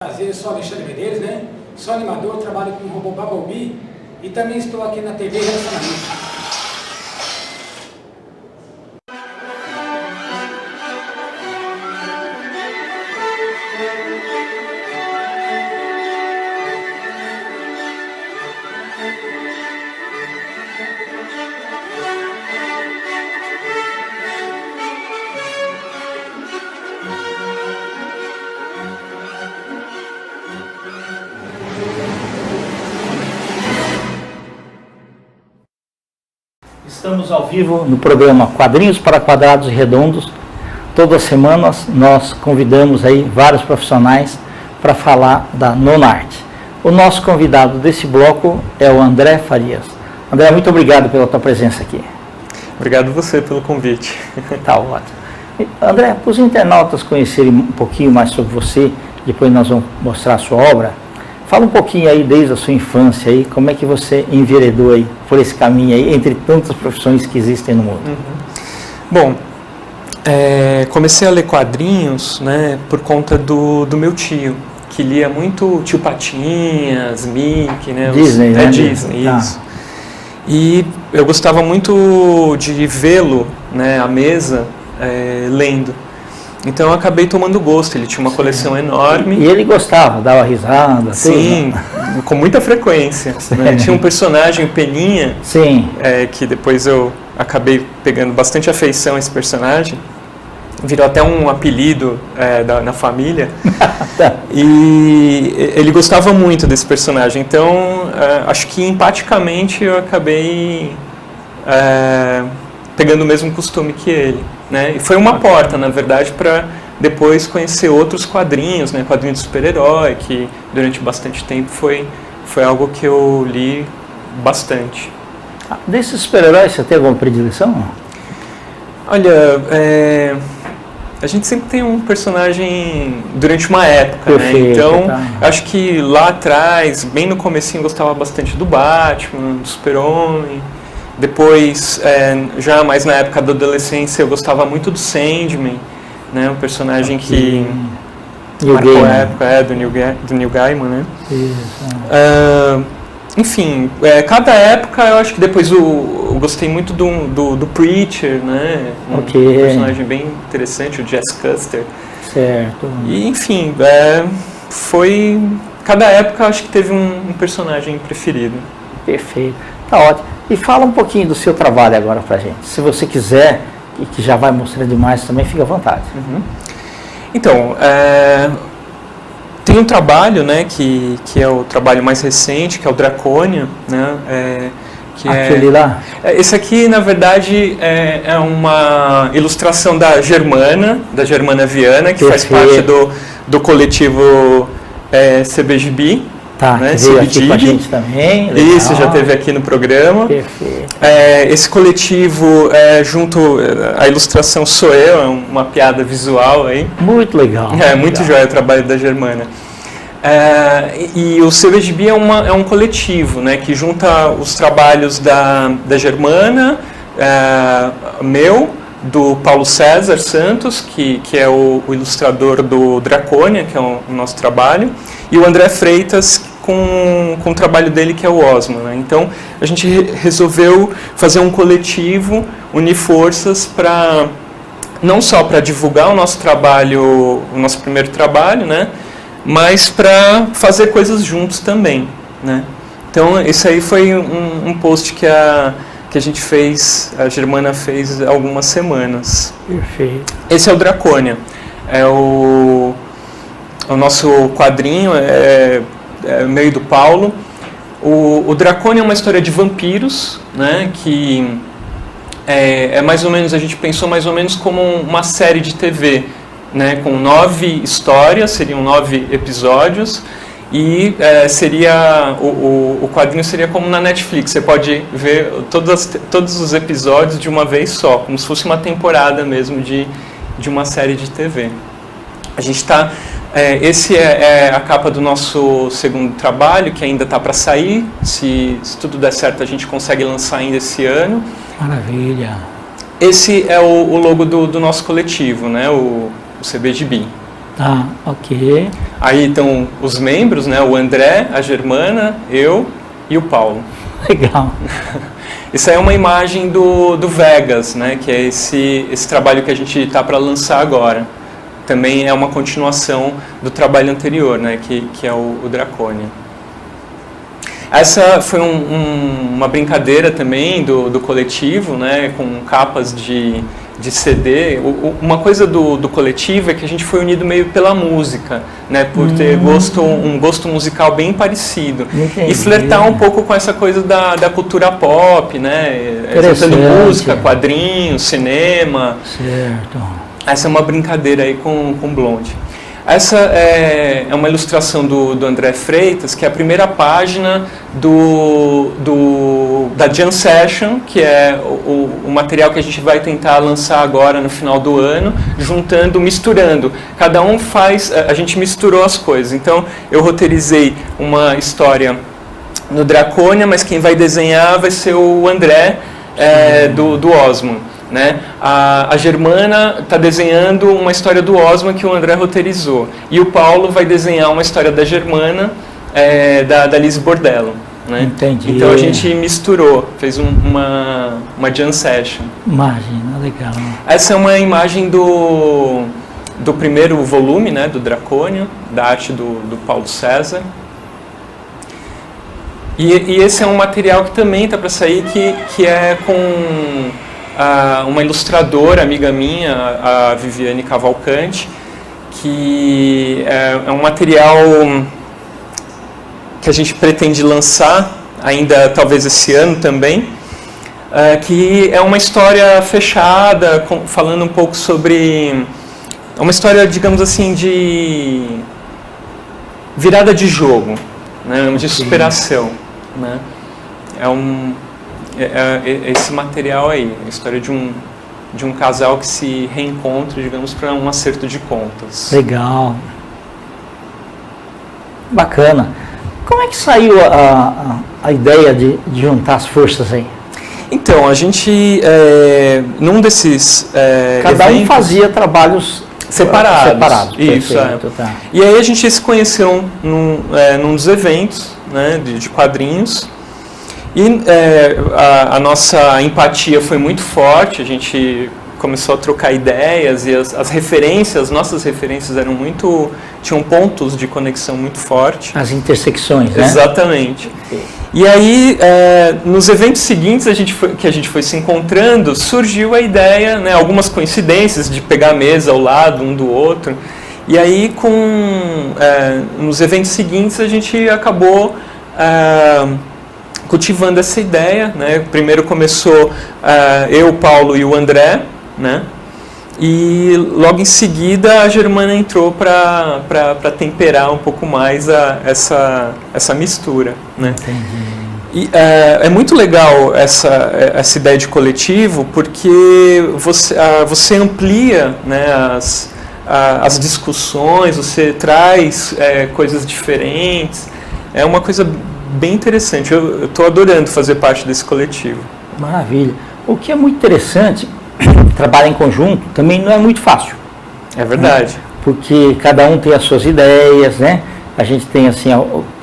Prazer, eu sou Alexandre Medeiros, né? Sou animador, trabalho com o robô Bumblebee e também estou aqui na TV Relacionamento. Estamos ao vivo no programa Quadrinhos para Quadrados e Redondos. Todas as semanas nós convidamos aí vários profissionais para falar da Nonart. O nosso convidado desse bloco é o André Farias. André, muito obrigado pela tua presença aqui. Obrigado você pelo convite. Tá ótimo. André, para os internautas conhecerem um pouquinho mais sobre você, depois nós vamos mostrar a sua obra. Fala um pouquinho aí desde a sua infância aí, como é que você enveredou aí por esse caminho aí, entre tantas profissões que existem no mundo? Bom, comecei a ler quadrinhos, né, por conta do meu tio, que lia muito Tio Patinhas, Mickey, né? Disney, né? Disney, Tá. isso. E eu gostava muito de vê-lo, né, à mesa, lendo. Então eu acabei tomando gosto, ele tinha uma coleção enorme. E ele gostava, dava risada? Sim, tudo, com muita frequência. Né? Tinha um personagem, o Peninha, Sim. Que depois eu acabei pegando bastante afeição a esse personagem. Virou até um apelido na família. E ele gostava muito desse personagem. Então, acho que empaticamente eu acabei pegando o mesmo costume que ele. Né? E foi uma porta, na verdade, para depois conhecer outros quadrinhos, né? Quadrinhos de super-herói, que durante bastante tempo foi algo que eu li bastante. Desses super-heróis, você tem alguma predileção? Olha, a gente sempre tem um personagem durante uma época, Perfeito, né? Então, tá. acho que lá atrás, bem no comecinho, eu gostava bastante do Batman, do Super-Homem. Depois, já mais na época da adolescência, eu gostava muito do Sandman, né? Um personagem que marcou a época do Neil Gaiman, né? Isso. Enfim, cada época eu acho que depois eu gostei muito do Preacher, né? Um personagem bem interessante, o Jess Custer. Certo. E, enfim, cada época eu acho que teve um personagem preferido. Perfeito. Tá ótimo. E fala um pouquinho do seu trabalho agora pra gente. Se você quiser, e que já vai mostrar demais também, fica à vontade. Então, tem um trabalho, né, que é o trabalho mais recente, que é o Draconia, né, Aquele lá? Esse aqui, na verdade, é uma ilustração da Germana Viana, que faz parte do coletivo CBGB. Tá, né, que veio aqui com a gente também. Legal. Isso, já esteve aqui no programa. Perfeito. Esse coletivo, a ilustração sou eu, é uma piada visual aí. Muito legal. Muito joia o trabalho da Germana. E o CBGB é um coletivo, né, que junta os trabalhos da Germana, do Paulo César Santos, que é o ilustrador do Draconia, que é o nosso trabalho, e o André Freitas com o trabalho dele, que é o Osmo. Né? Então, a gente resolveu fazer um coletivo, unir forças para não só para divulgar o nosso trabalho, o nosso primeiro trabalho, né? Mas para fazer coisas juntos também. Né? Então, esse aí foi um post que a gente fez, a Germana fez há algumas semanas. Perfeito. Esse é o Draconia. É o nosso quadrinho, meu e do Paulo. O Draconia é uma história de vampiros, né, que mais ou menos, a gente pensou mais ou menos como uma série de TV, né, com 9 histórias, seriam 9 episódios. E o quadrinho seria como na Netflix, você pode ver todos os episódios de uma vez só, como se fosse uma temporada mesmo de uma série de TV. A gente está... esse é a capa do nosso segundo trabalho, que ainda está para sair. Se tudo der certo, a gente consegue lançar ainda esse ano. Maravilha. Esse é o logo do nosso coletivo, né? O CBGB. Tá, ok. Aí estão os membros, né? O André, a Germana, eu e o Paulo. Legal. Isso aí é uma imagem do Vegas, né? Que é esse trabalho que a gente está para lançar agora. Também é uma continuação do trabalho anterior, né? Que é o Dracônia. Essa foi uma brincadeira também do coletivo, né? Com capas de CD. Uma coisa do coletivo é que a gente foi unido meio pela música, né? Por ter um gosto musical bem parecido. Entendi. E flertar um pouco com essa coisa da cultura pop, né? Juntando música, quadrinhos, cinema. Certo. Essa é uma brincadeira aí com Blonde. Essa é uma ilustração do André Freitas, que é a primeira página da Jam Session, que é o material que a gente vai tentar lançar agora no final do ano, misturando. Cada um a gente misturou as coisas. Então, eu roteirizei uma história no Dracônia, mas quem vai desenhar vai ser o André do Osman. Né? A Germana está desenhando uma história do Osman que o André roteirizou. E o Paulo vai desenhar uma história da Germana, da Liz Bordello. Né? Entendi. Então a gente misturou, fez uma jam session. Imagina, legal. Essa é uma imagem do primeiro volume, né, do Dracônia, da arte do Paulo César. E esse é um material que também está para sair, que é com uma ilustradora, amiga minha, a Viviane Cavalcante, que é um material que a gente pretende lançar ainda talvez esse ano também, que é uma história fechada, falando um pouco sobre... É uma história, digamos assim, de virada de jogo, né, de superação. Né? Esse material aí, a história de um casal que se reencontra, digamos, para um acerto de contas. Legal. Bacana. Como é que saiu a ideia de juntar as forças aí? Então, a gente, num desses Cada eventos, um fazia trabalhos separados. Isso, perfeito, tá. E aí a gente se conheceu num dos eventos, né, de quadrinhos. E a nossa empatia foi muito forte, a gente começou a trocar ideias e as nossas referências tinham pontos de conexão muito forte. As intersecções, né? Exatamente. E aí, nos eventos seguintes que a gente foi se encontrando, surgiu a ideia, né, algumas coincidências de pegar a mesa ao lado um do outro. E aí, nos eventos seguintes, a gente acabou cultivando essa ideia, né? Primeiro começou eu, o Paulo e o André, né? E logo em seguida a Germana entrou para temperar um pouco mais essa mistura, né? Entendi. E é muito legal essa ideia de coletivo, porque você amplia, né, as discussões, você traz coisas diferentes, é uma coisa bem interessante. Eu estou adorando fazer parte desse coletivo. Maravilha. O que é muito interessante, trabalhar em conjunto também não é muito fácil. É verdade. Né? Porque cada um tem as suas ideias, né? A gente tem assim,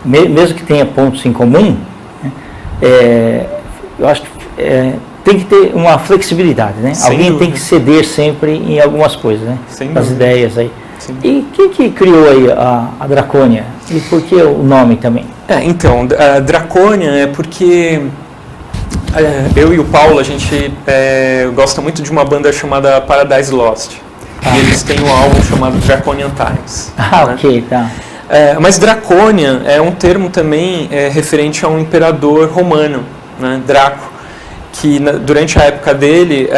mesmo que tenha pontos em comum, né? Eu acho que tem que ter uma flexibilidade, né? Sem Alguém dúvida. tem que ceder sempre em algumas coisas, né? Sem das dúvida. ideias aí. Sim. E quem que criou aí a Dracônia? E por que o nome também? Então, a Dracônia é porque eu e o Paulo, a gente gosta muito de uma banda chamada Paradise Lost. E eles têm um álbum chamado Draconian Times. Ah, né? ok, tá. Mas Dracônia é um termo também referente a um imperador romano, né, Draco, que durante a época dele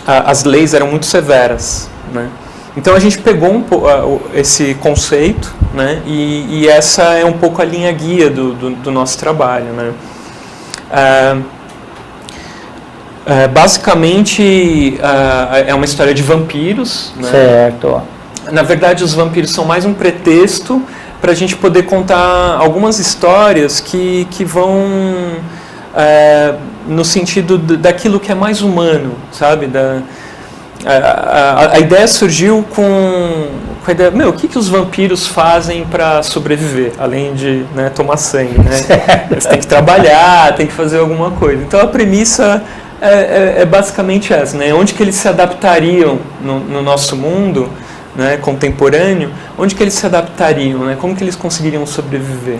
as leis eram muito severas, né? Então a gente pegou esse conceito, né, e essa é um pouco a linha guia do nosso trabalho, né? Basicamente é uma história de vampiros, né? Certo. Na verdade, os vampiros são mais um pretexto para a gente poder contar algumas histórias que vão no sentido daquilo que é mais humano, sabe? A ideia surgiu com a ideia, o que os vampiros fazem para sobreviver, além de, né, tomar sangue, né? Eles têm que trabalhar, têm que fazer alguma coisa. Então a premissa é basicamente essa, né? Onde que eles se adaptariam no nosso mundo, né, contemporâneo, onde que eles se adaptariam, né? Como que eles conseguiriam sobreviver.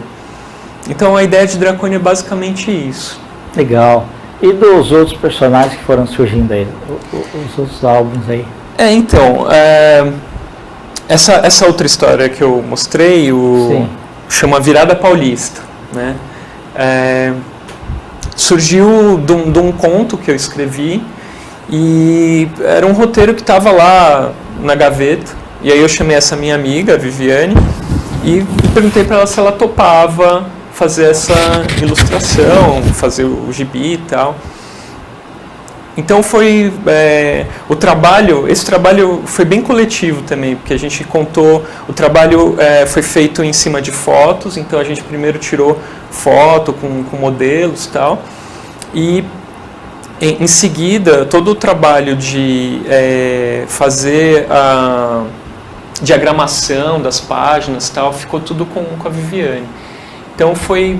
Então a ideia de Dracônia é basicamente isso. Legal. E dos outros personagens que foram surgindo aí, os outros álbuns aí? Então, essa outra história que eu mostrei, chama Virada Paulista, né? Surgiu de um conto que eu escrevi e era um roteiro que estava lá na gaveta, e aí eu chamei essa minha amiga, a Viviane, e perguntei para ela se ela topava fazer essa ilustração, fazer o gibi e tal. Então foi esse trabalho foi bem coletivo também, porque a gente contou, o trabalho foi feito em cima de fotos, então a gente primeiro tirou foto com modelos e tal, e em seguida todo o trabalho de fazer a diagramação das páginas e tal, ficou tudo com a Viviane. Então foi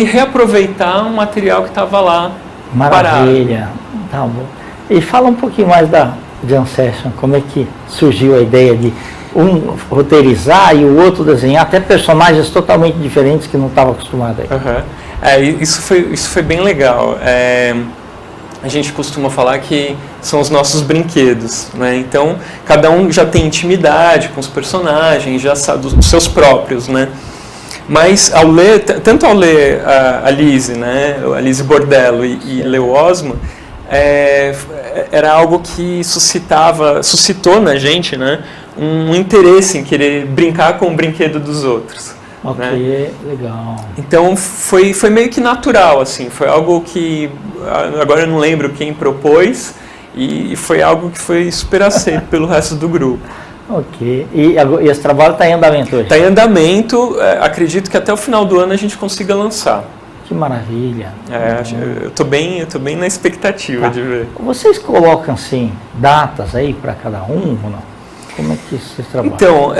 reaproveitar um material que estava lá. Maravilha, tá bom. E fala um pouquinho mais da Jam Session, como é que surgiu a ideia de um roteirizar e o outro desenhar, até personagens totalmente diferentes que não estava acostumado aí. Isso foi bem legal. A gente costuma falar que são os nossos brinquedos, né? Então, cada um já tem intimidade com os personagens, já sabe os seus próprios, né? Mas tanto ao ler a Lise, né? A Lise Bordello e ler o Osmo, era algo que suscitou na gente, né, um interesse em querer brincar com o brinquedo dos outros. Ok, né? Legal. Então foi meio que natural, assim, foi algo que agora eu não lembro quem propôs e foi algo que foi super aceito pelo resto do grupo. Ok, e esse trabalho está em andamento hoje? Está em andamento, acredito que até o final do ano a gente consiga lançar. Que maravilha. Eu tô bem na expectativa de ver. Vocês colocam, assim, datas aí para cada um ou não? Como é que vocês trabalham? Então,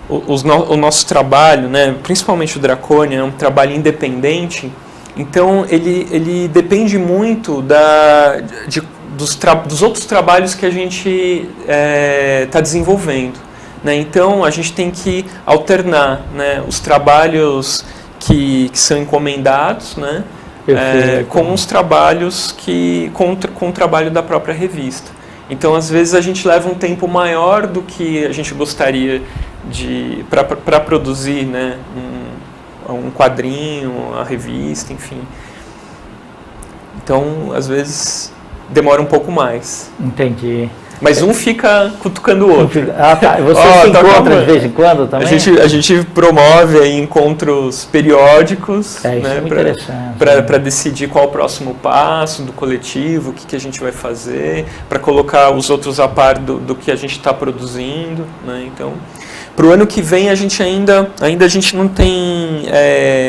o nosso trabalho, né, principalmente o Dracônia, é um trabalho independente, então ele depende muito dos outros trabalhos que a gente está desenvolvendo. Né? Então a gente tem que alternar, né, os trabalhos que são encomendados, né, com os trabalhos com o trabalho da própria revista. Então às vezes a gente leva um tempo maior do que a gente gostaria para produzir, né, um quadrinho, a revista, enfim. Então às vezes demora um pouco mais. Entendi. Mas um fica cutucando o outro. Tá. Vocês se encontram de vez em quando também? A gente promove aí encontros periódicos, isso né, é interessante. para decidir qual o próximo passo do coletivo, o que a gente vai fazer, para colocar os outros a par do que a gente está produzindo. Né? Então, para o ano que vem a gente ainda a gente não tem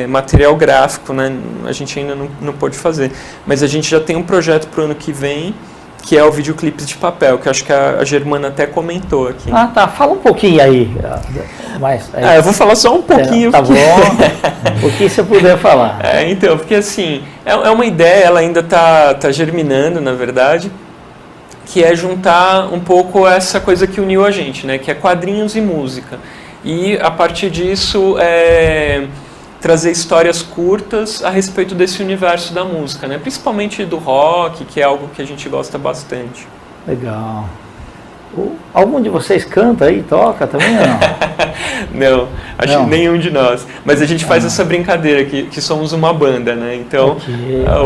material gráfico, né? A gente ainda não pode fazer. Mas a gente já tem um projeto para o ano que vem, que é o videoclipe de papel, que eu acho que a Germana até comentou aqui. Ah, tá. Fala um pouquinho aí. Eu vou falar só um pouquinho. Tá bom. O que você puder falar. Então, porque assim, é uma ideia, ela ainda tá germinando, na verdade, que é juntar um pouco essa coisa que uniu a gente, né? Que é quadrinhos e música. E, a partir disso, trazer histórias curtas a respeito desse universo da música, né? Principalmente do rock, que é algo que a gente gosta bastante. Legal. Algum de vocês canta aí, toca também ou não? Não, acho que nenhum de nós. Mas a gente faz essa brincadeira que somos uma banda, né? Então,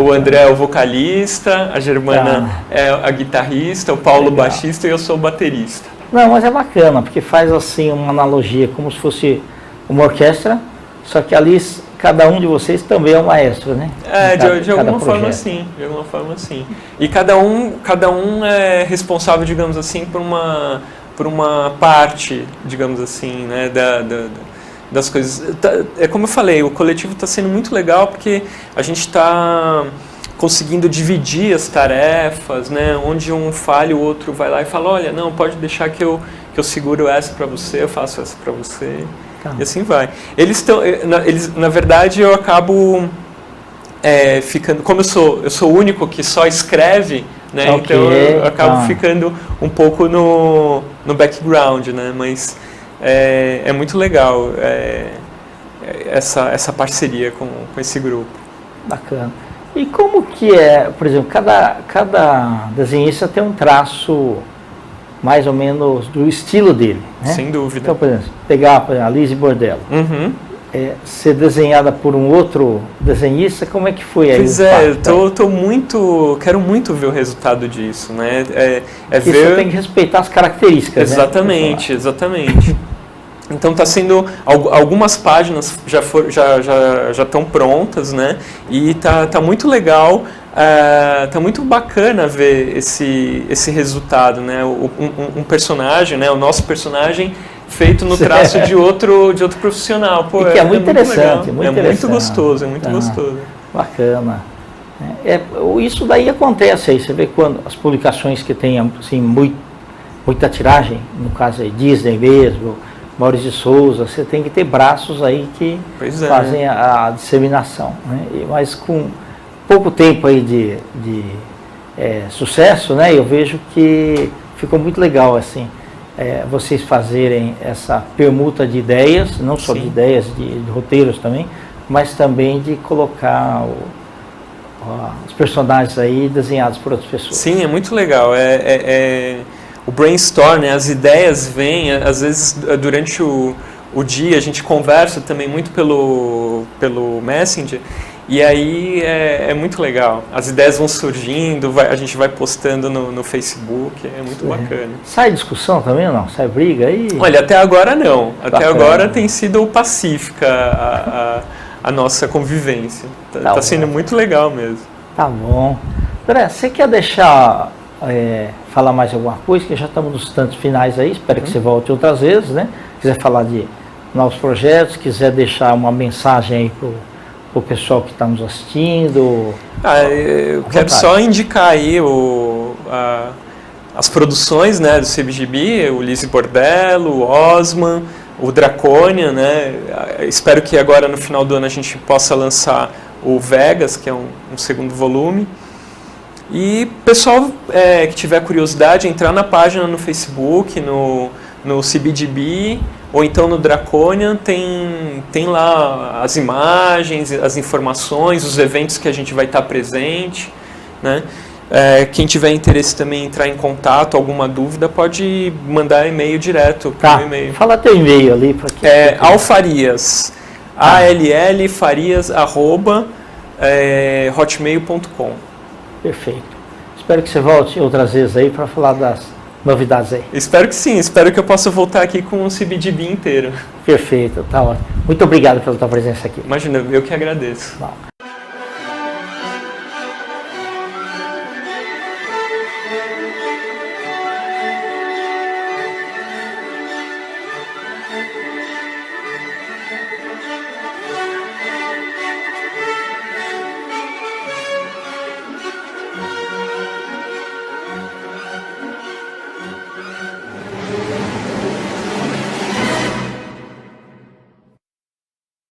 o André é o vocalista, a Germana é a guitarrista, o Paulo o baixista e eu sou o baterista. Não, mas é bacana, porque faz assim uma analogia, como se fosse uma orquestra, só que ali cada um de vocês também é um maestro, né? De alguma forma sim, E cada um é responsável, digamos das coisas. É como eu falei, o coletivo está sendo muito legal porque a gente está conseguindo dividir as tarefas, né? Onde um falha, o outro vai lá e fala, olha, não, pode deixar que eu seguro essa para você, eu faço essa para você, e assim vai. Eles, na verdade, eu acabo ficando, como eu sou o único que só escreve, né? Okay, então eu acabo ficando um pouco no background, né? Mas é muito legal essa parceria com esse grupo. Bacana. E como que é, por exemplo, cada desenhista tem um traço mais ou menos do estilo dele, né? Sem dúvida. Então, por exemplo, pegar a Lise Bordello, ser desenhada por um outro desenhista, como é que foi aí? Pois quero muito ver o resultado disso, né? Você tem que respeitar as características, exatamente, né? Exatamente. Então está sendo, algumas páginas já estão prontas, né? E tá muito legal, tá muito bacana ver esse resultado, né? Um personagem, né? O nosso personagem feito no traço de outro profissional. Pô, e que é muito interessante, muito gostoso, é muito gostoso. Bacana. Isso daí acontece aí, você vê quando as publicações que têm assim, muita tiragem, no caso aí Disney mesmo, Maurício de Souza, você tem que ter braços aí que fazem a disseminação, né? Mas com pouco tempo aí de sucesso, né? Eu vejo que ficou muito legal assim, vocês fazerem essa permuta de ideias, não só de ideias, de roteiros também, mas também de colocar os personagens aí desenhados por outras pessoas. Sim, é muito legal. O brainstorm, né, as ideias vêm, às vezes durante o dia a gente conversa também muito pelo Messenger, e aí é muito legal. As ideias vão surgindo, a gente vai postando no Facebook, é muito bacana. Sai discussão também ou não? Sai briga aí? Olha, até agora não. Até agora tem sido pacífica a nossa convivência. Tá sendo muito legal mesmo. Tá bom. André, você quer deixar... falar mais alguma coisa, que já estamos nos tantos finais aí, espero que você volte outras vezes, né? Quiser falar de novos projetos, quiser deixar uma mensagem aí pro pessoal que está nos assistindo. Eu quero só indicar aí as produções, né, do CBGB, o Lise Bordello, o Osman, o Dracônia, né? Espero que agora no final do ano a gente possa lançar o Vegas, que é um segundo volume. E pessoal que tiver curiosidade, entrar na página no Facebook, no CBGB, ou então no Dracônia, tem lá as imagens, as informações, os eventos que a gente vai estar presente, né? Quem tiver interesse também em entrar em contato, alguma dúvida, pode mandar e-mail direto para o e-mail. Fala teu e-mail ali. Alfarias, ALL @hotmail.com. Perfeito. Espero que você volte outras vezes aí para falar das novidades aí. Espero que sim, espero que eu possa voltar aqui com o CBGB inteiro. Perfeito, tá ótimo. Muito obrigado pela tua presença aqui. Imagina, eu que agradeço. Bom.